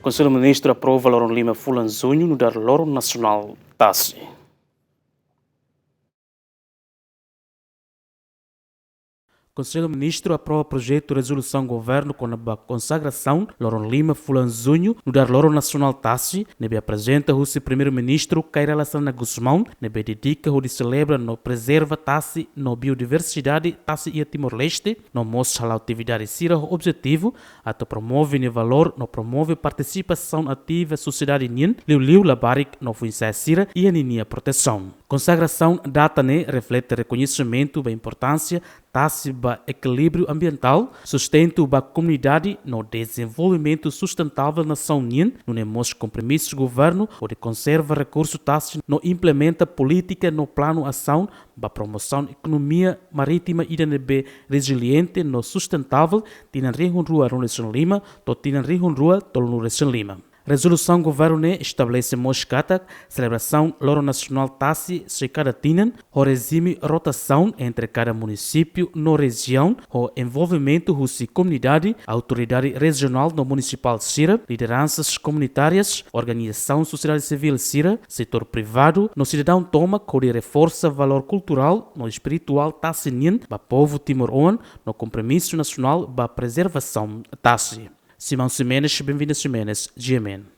Conselho Ministro aprova Loron Lima Fulanzunho no dar Loron Nacional TASSI. Conselho Ministro aprova projeto de resolução governo com a consagração Loron Lima Fulanzunho no dar Loron Nacional TASSI, nebe apresenta o Primeiro-Ministro Kaira Lassana Guzmão, nebe dedica o de celebra no preserva TASSI no biodiversidade TASSI e Timor-Leste, no mostra a atividade sira o objetivo, ato promove ne valor, no promove participação ativa sociedade nien, liu labarik no fuinsa sira e a proteção. Consagração data ne reflete reconhecimento da importância TASSI para equilíbrio ambiental, sustento para a comunidade no desenvolvimento sustentável na Nação União, no nemos compromissos do governo, onde conserva recursos TASSI, no implementa política no plano ação para promoção da economia marítima e de resiliente no sustentável, tinan rihun rua no Região Lima, to tinan rihun rua tolo no Região Lima. Resolução governo estabelece moscata, celebração Loron Nacional TASSI se cada tinan, o regime rotação entre cada município no região, o envolvimento da comunidade, autoridade regional no municipal Sira, lideranças comunitárias, organização sociedade civil Sira, setor privado, no cidadão toma que reforça valor cultural, no espiritual TASSI nien, para povo Timor-Oan, no compromisso nacional para preservação TASSI. Simão Ximenes, bem-vindo Ximenes, GMN.